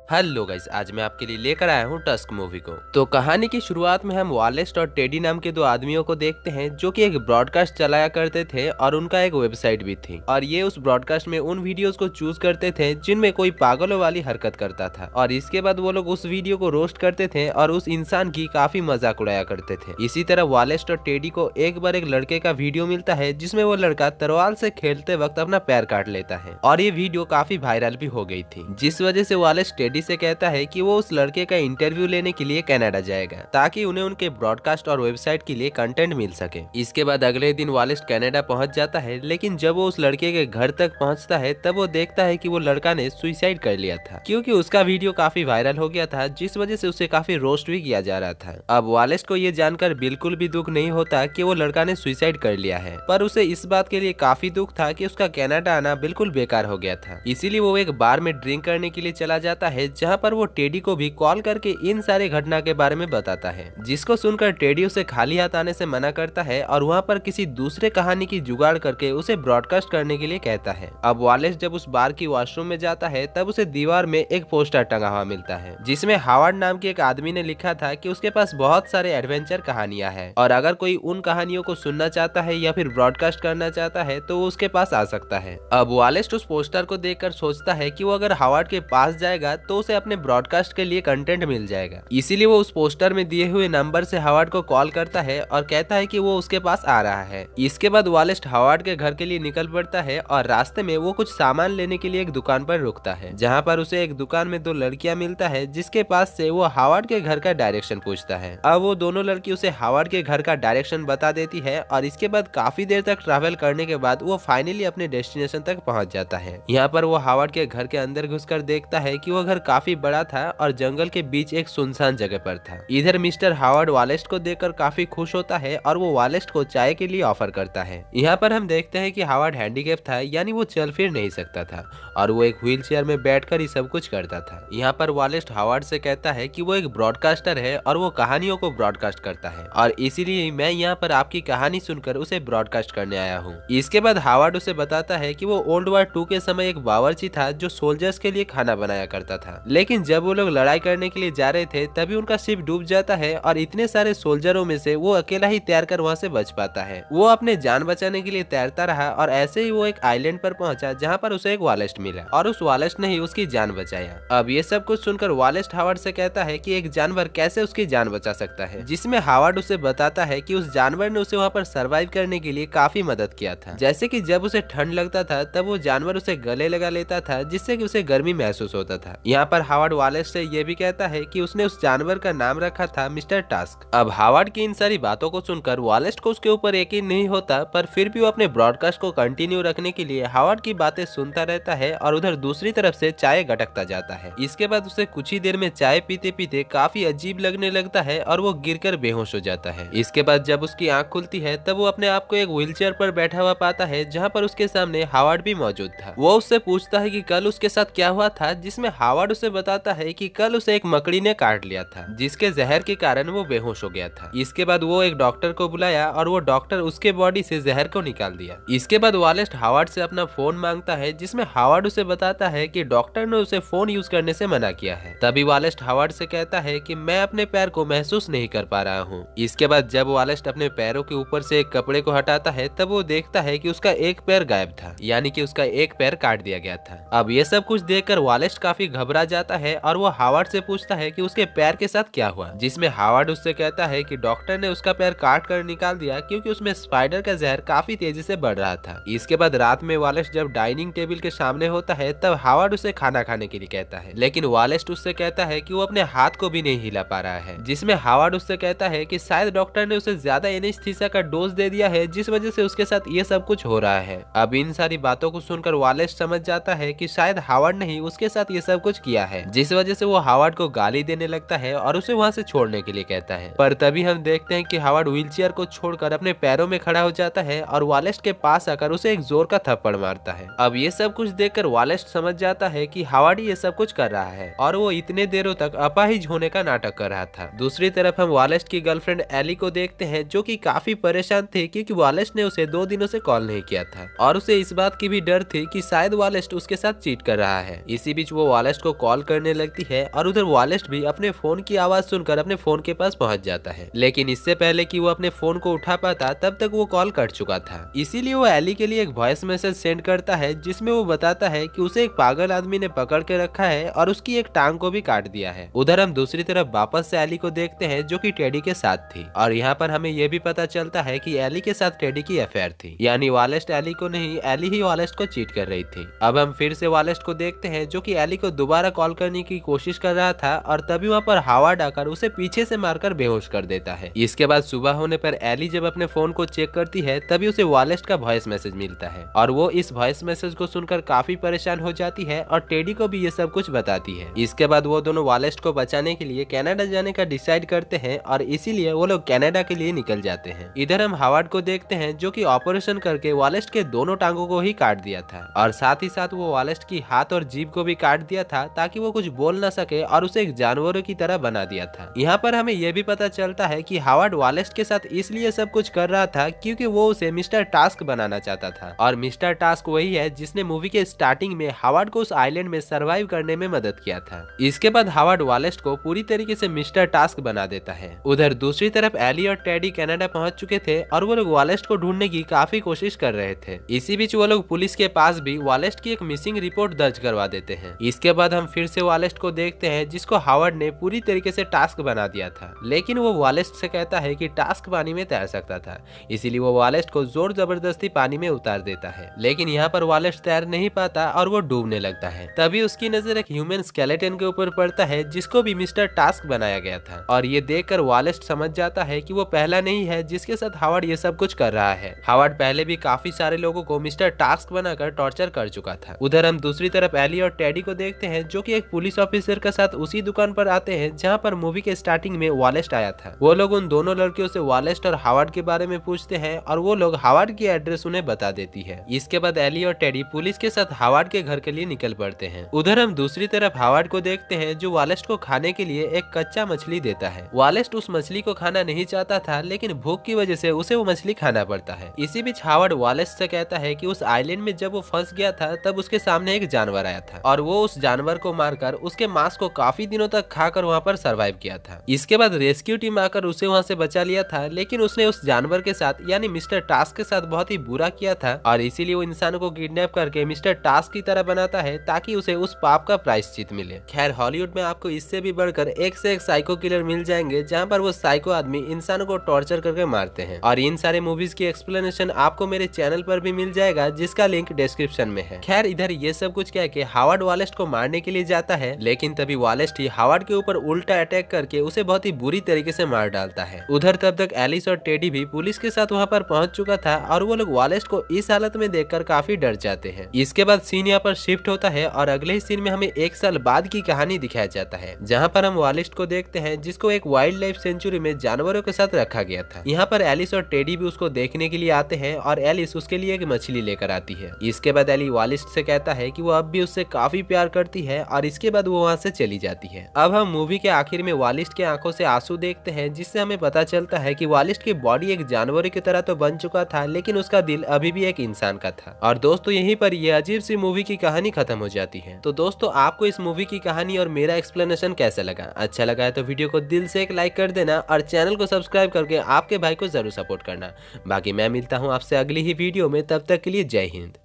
Hello guys, आज मैं आपके लिए लेकर आया हूँ टस्क मूवी को। तो कहानी की शुरुआत में हम वालेस्ट और टेडी नाम के दो आदमियों को देखते हैं जो कि एक ब्रॉडकास्ट चलाया करते थे और उनका एक वेबसाइट भी थी। और ये उस ब्रॉडकास्ट में उन वीडियोस को चूज करते थे जिनमें कोई पागलों वाली हरकत करता था और इसके बाद वो लोग उस वीडियो को रोस्ट करते थे और उस इंसान की काफी मजाक उड़ाया करते थे। इसी तरह वालेस्ट और टेडी को एक बार एक लड़के का वीडियो मिलता है जिसमें वो लड़का तलवार से खेलते वक्त अपना पैर काट लेता है और ये वीडियो काफी वायरल भी हो गई थी, जिस वजह से वालेस्ट टेडी से कहता है कि वो उस लड़के का इंटरव्यू लेने के लिए कनाडा जाएगा ताकि उन्हें उनके ब्रॉडकास्ट और वेबसाइट के लिए कंटेंट मिल सके। इसके बाद अगले दिन वालेस्ट कनाडा पहुंच जाता है, लेकिन जब वो उस लड़के के घर तक पहुंचता है तब वो देखता है कि वो लड़का ने सुसाइड कर लिया था क्योंकि उसका वीडियो काफी वायरल हो गया था, जिस वजह से उसे काफी रोस्ट भी किया जा रहा था। अब वालेस्ट को ये जानकर बिल्कुल भी दुख नहीं होता कि वो लड़का ने सुसाइड कर लिया है, पर उसे इस बात के लिए काफी दुख था कि उसका कनाडा आना बिल्कुल बेकार हो गया था। इसीलिए वो एक बार में ड्रिंक करने के लिए चला जाता है जहाँ पर वो टेडी को भी कॉल करके इन सारे घटना के बारे में बताता है, जिसको सुनकर टेडी उसे खाली हाथ आने से मना करता है और वहाँ पर किसी दूसरे कहानी की जुगाड़ करके उसे ब्रॉडकास्ट करने के लिए कहता है। अब वालेस जब उस बार की वॉशरूम में जाता है तब उसे दीवार में एक पोस्टर टंगा हुआ मिलता है जिसमें हावर्ड नाम के एक आदमी ने लिखा था कि उसके पास बहुत सारे एडवेंचर कहानियां हैं और अगर कोई उन कहानियों को सुनना चाहता है या फिर ब्रॉडकास्ट करना चाहता है तो वो उसके पास आ सकता है। अब वालेस उस पोस्टर को देखकर सोचता है कि वो अगर हावर्ड के पास जाएगा तो उसे अपने ब्रॉडकास्ट के लिए कंटेंट मिल जाएगा, इसीलिए वो उस पोस्टर में दिए हुए नंबर से हावर्ड को कॉल करता है और कहता है कि वो उसके पास आ रहा है। इसके बाद वालेस्ट हावर्ड के घर के लिए निकल पड़ता है और रास्ते में वो कुछ सामान लेने के लिए एक दुकान पर रुकता है, जहाँ पर उसे एक दुकान में दो लड़कियां मिलता है जिसके पास से वो हावर्ड के घर का डायरेक्शन पूछता है। अब वो दोनों लड़की उसे हावर्ड के घर का डायरेक्शन बता देती है और इसके बाद काफी देर तक ट्रैवल करने के बाद वो फाइनली अपने डेस्टिनेशन तक पहुंच जाता है। यहाँ पर वो हावर्ड के घर के अंदर घुसकर देखता है कि वो घर काफी बड़ा था और जंगल के बीच एक सुनसान जगह पर था। इधर मिस्टर हावर्ड वालेस्ट को देखकर काफी खुश होता है और वो वालेस्ट को चाय के लिए ऑफर करता है। यहाँ पर हम देखते हैं कि हावर्ड हैंडीकैप था, यानी वो चल फिर नहीं सकता था और वो एक व्हील चेयर में बैठकर ही सब कुछ करता था। यहाँ पर वालेस्ट हावर्ड से कहता है कि वो एक ब्रॉडकास्टर है और वो कहानियों को ब्रॉडकास्ट करता है और इसीलिए मैं यहाँ पर आपकी कहानी सुनकर उसे ब्रॉडकास्ट करने आया हूँ। इसके बाद हावर्ड उसे बताता है कि वो वर्ल्ड वॉर 2 के समय एक बावर्ची था जो सोल्जर्स के लिए खाना बनाया करता था, लेकिन जब वो लोग लड़ाई करने के लिए जा रहे थे तभी उनका शिप डूब जाता है और इतने सारे सोल्जरों में से वो अकेला ही तैरकर वहाँ से बच पाता है। वो अपने जान बचाने के लिए तैरता रहा और ऐसे ही वो एक आइलैंड पर पहुंचा जहाँ पर उसे एक वालेस्ट मिला और उस वालेस्ट ने ही उसकी जान बचाया। अब ये सब कुछ सुनकर वालेस्ट हावर्ड से कहता है कि एक जानवर कैसे उसकी जान बचा सकता है, जिसमें हावर्ड उसे बताता है कि उस जानवर ने उसे वहाँ पर सर्वाइव करने के लिए काफी मदद किया था। जैसे कि जब उसे ठंड लगता था तब वो जानवर उसे गले लगा लेता था जिससे कि उसे गर्मी महसूस होता था। यहाँ पर हावर्ड वालेस्ट से ये भी कहता है कि उसने उस जानवर का नाम रखा था मिस्टर टास्क। अब हावर्ड की इन सारी बातों को सुनकर वालेस्ट को उसके ऊपर यकीन नहीं होता, पर फिर भी वो अपने ब्रॉडकास्ट को कंटिन्यू रखने के लिए हावर्ड की बातें सुनता रहता है और उधर दूसरी तरफ से चाय गटकता जाता है। इसके बाद उसे कुछ ही देर में चाय पीते पीते काफी अजीब लगने लगता है और वो गिरकर बेहोश हो जाता है। इसके बाद जब उसकी आंख खुलती है तब वो अपने आप को एक व्हील चेयर पर बैठा हुआ पाता है जहाँ पर उसके सामने हावर्ड भी मौजूद था। वो उससे पूछता है कि कल उसके साथ क्या हुआ था, जिसमें हावर्ड उसे बताता है कि कल उसे एक मकड़ी ने काट लिया था जिसके जहर के कारण वो बेहोश हो गया था। इसके बाद वो एक डॉक्टर को बुलाया और वो डॉक्टर उसके बॉडी से जहर को निकाल दिया। इसके बाद वालेस्ट हावर्ड से अपना फोन मांगता है, जिसमें हावर्ड उसे बताता है कि डॉक्टर ने उसे फोन यूज करने से मना किया है। तभी वालेस्ट हावर्ड से कहता है कि मैं अपने पैर को महसूस नहीं कर पा रहा हूँ। इसके बाद जब वालेस्ट अपने पैरों के ऊपर से एक कपड़े को हटाता है तब वो देखता है कि उसका एक पैर गायब था, यानी कि उसका एक पैर काट दिया गया था। अब ये सब कुछ देखकर वालेस्ट काफी घबरा जाता है और वो हावर्ड से पूछता है कि उसके पैर के साथ क्या हुआ, जिसमें हावर्ड उससे कहता है कि डॉक्टर ने उसका पैर काट कर निकाल दिया क्योंकि उसमें स्पाइडर का जहर काफी तेजी से बढ़ रहा था। इसके बाद रात में वालेस्ट जब डाइनिंग टेबल के सामने होता है तब हावर्ड उसे खाना खाने के लिए कहता है, लेकिन वालेस्ट उससे कहता है कि वो अपने हाथ को भी नहीं हिला पा रहा है, जिसमें हावर्ड उससे कहता है कि शायद डॉक्टर ने उसे ज्यादा एनेस्थीसिया का डोज दे दिया है जिस वजह से उसके साथ ये सब कुछ हो रहा है। अब इन सारी बातों को सुनकर वालेस्ट समझ जाता है कि शायद हावर्ड ने ही उसके साथ ये सब कुछ किया है, जिस वजह से वो हावर्ड को गाली देने लगता है और उसे वहाँ से छोड़ने के लिए कहता है। पर तभी हम देखते हैं कि हावर्ड व्हीलचेयर को छोड़कर अपने पैरों में खड़ा हो जाता है और वालेस्ट के पास आकर उसे एक जोर का थप्पड़ मारता है। अब ये सब कुछ देखकर वालेस्ट समझ जाता है कि हावर्ड ये सब कुछ कर रहा है और वो इतने देरों तक अपाहिज होने का नाटक कर रहा था। दूसरी तरफ हम वालेस्ट की गर्लफ्रेंड एली को देखते हैं जो कि काफी परेशान थे क्योंकि वालेस्ट ने उसे 2 दिनों से कॉल नहीं किया था और उसे इस बात की भी डर थी कि शायद वालेस्ट उसके साथ चीट कर रहा है। इसी बीच वो वालेस्ट को कॉल करने लगती है और उधर वालेस्ट भी अपने फोन की आवाज सुनकर अपने फोन के पास पहुंच जाता है। लेकिन इससे पहले कि वो अपने फोन को उठा पाता तब तक वो कॉल कट चुका था। इसीलिए वो एली के लिए एक वॉइस मैसेज सेंड करता है जिसमें वो बताता है कि उसे एक पागल आदमी ने पकड़ के रखा है और उसकी एक टांग को भी काट दिया है। उधर हम दूसरी तरफ वापस से एली को देखते हैं जो कि टेडी के साथ थी और यहाँ पर हमें यह भी पता चलता है कि एली के साथ टेडी की अफेयर थी, यानी वालेस्ट एली को नहीं, एली ही वालेस्ट को चीट कर रही थी। अब हम फिर से वालेस्ट को देखते हैं जो कि एली को दोबारा कॉल करने की कोशिश कर रहा था और तभी वहाँ पर हावर्ड आकर उसे पीछे से मारकर बेहोश कर देता है। इसके बाद सुबह होने पर एली जब अपने फोन को चेक करती है तभी उसे वालेस्ट का वॉइस मैसेज मिलता है और वो इस वॉइस मैसेज को सुनकर काफी परेशान हो जाती है और टेडी को भी ये सब कुछ बताती है। इसके बाद वो दोनों वालेस्ट को बचाने के लिए कनाडा जाने का डिसाइड करते हैं और इसीलिए वो लोग कनाडा के लिए निकल जाते हैं। इधर हम हावर्ड को देखते हैं जो कि ऑपरेशन करके वालेस्ट के दोनों टांगों को ही काट दिया था और साथ ही साथ वो वालेस्ट की हाथ और जीभ को भी काट दिया था ताकि वो कुछ बोल ना सके और उसे एक जानवरों की तरह बना दिया था। यहाँ पर हमें यह भी पता चलता है कि हावर्ड वालेस्ट के साथ इसलिए सब कुछ कर रहा था क्योंकि वो उसे मिस्टर टास्क बनाना चाहता था और मिस्टर टास्क वही है जिसने मूवी के स्टार्टिंग में हावर्ड को उस आइलैंड में सर्वाइव करने में मदद किया था। इसके बाद हावर्ड वालेस्ट को पूरी तरीके से मिस्टर टास्क बना देता है। उधर दूसरी तरफ एली और टेडी कनाडा पहुंच चुके थे और वो लोग वालेस्ट को ढूंढने की काफी कोशिश कर रहे थे। इसी बीच वो लोग पुलिस के पास भी वालेस्ट की एक मिसिंग रिपोर्ट दर्ज करवा देते हैं। इसके बाद हम फिर से वालेस्ट को देखते हैं जिसको हावर्ड ने पूरी तरीके से टास्क बना दिया था, लेकिन वो वालेस्ट से कहता है कि टास्क पानी में तैर सकता था, इसीलिए वो वालेस्ट को जोर जबरदस्ती पानी में उतार देता है। लेकिन यहाँ पर वालेस्ट तैर नहीं पाता और वो डूबने लगता है। तभी उसकी नजर एक ह्यूमन स्केलेटन के ऊपर पड़ता है जिसको भी मिस्टर टास्क बनाया गया था और ये देखकर वालेस्ट समझ जाता है कि वो पहला नहीं है जिसके साथ हावर्ड ये सब कुछ कर रहा है। हावर्ड पहले भी काफी सारे लोगों को मिस्टर टास्क बनाकर टॉर्चर कर चुका था। उधर हम दूसरी तरफ एली और टेडी को देखते हैं जो कि एक पुलिस ऑफिसर के साथ उसी दुकान पर आते हैं जहां पर मूवी के स्टार्टिंग में वालेस्ट आया था। वो लोग उन दोनों लड़कियों से वालेस्ट और हावर्ड के बारे में पूछते हैं और वो लोग हावर्ड की एड्रेस उन्हें बता देती है। इसके बाद एली और टेडी पुलिस के साथ हावर्ड के घर के लिए निकल पड़ते हैं। उधर हम दूसरी तरफ हावर्ड को देखते हैं जो वालेस्ट को खाने के लिए एक कच्चा मछली देता है। वालेस्ट उस मछली को खाना नहीं चाहता था लेकिन भूख की वजह से उसे वो मछली खाना पड़ता है। इसी बीच हावर्ड वालेस्ट से कहता है कि उस आइलैंड में जब वो फंस गया था तब उसके सामने एक जानवर आया था और वो उस जानवर को मारकर उसके मांस को काफी दिनों तक खाकर वहाँ पर सरवाइव किया था। इसके बाद रेस्क्यू टीम आकर उसे वहाँ से बचा लिया था, लेकिन उसने उस जानवर के साथ यानी मिस्टर टास्क के साथ बहुत ही बुरा किया था और इसीलिए वो इंसान को किडनैप करके मिस्टर टास्क की तरह बनाता है ताकि उसे उस पाप का प्रायश्चित मिले। खैर हॉलीवुड में आपको इससे भी बढ़कर एक से एक साइको किलर मिल जाएंगे जहाँ पर वो साइको आदमी इंसानों को टॉर्चर करके मारते हैं और इन सारे मूवीज की एक्सप्लेनेशन आपको मेरे चैनल पर भी मिल जाएगा जिसका लिंक डिस्क्रिप्शन में है। खैर इधर ये सब कुछ कह के हावर्ड वालेस्ट को मारने के लिए जाता है, लेकिन तभी वालेस्ट ही हावर्ड के ऊपर उल्टा अटैक करके उसे बहुत ही बुरी तरीके से मार डालता है। उधर तब तक एलिस और टेडी भी पुलिस के साथ वहाँ पर पहुंच चुका था और वो लोग वालेस्ट को इस हालत में देखकर काफी डर जाते हैं। इसके बाद सीन यहाँ पर शिफ्ट होता है और अगले ही सीन में हमें 1 साल बाद की कहानी दिखाया जाता है जहाँ पर हम वालेस्ट को देखते हैं जिसको एक वाइल्ड लाइफ सेंचुरी में जानवरों के साथ रखा गया था। यहाँ पर एलिस और टेडी भी उसको देखने के लिए आते हैं और एलिस उसके लिए एक मछली लेकर आती है। इसके बाद एली वालेस्ट से कहता है कि वो अब भी उससे काफी प्यार करती है और इसके बाद वो वहाँ से चली जाती है। अब हम मूवी के आखिर में वालेस्ट के आंखों से आंसू देखते हैं जिससे हमें पता चलता है कि वालेस्ट की बॉडी एक जानवर की तरह तो बन चुका था लेकिन उसका दिल अभी भी एक इंसान का था। और दोस्तों यहीं पर ये अजीब सी मूवी की कहानी खत्म हो जाती है। तो दोस्तों आपको इस मूवी की कहानी और मेरा एक्सप्लेनेशन कैसा लगा? अच्छा लगा है तो वीडियो को दिल से एक लाइक कर देना और चैनल को सब्सक्राइब करके आपके भाई को जरूर सपोर्ट करना। बाकी मैं मिलता हूँ आपसे अगली ही वीडियो में, तब तक के लिए जय हिंद।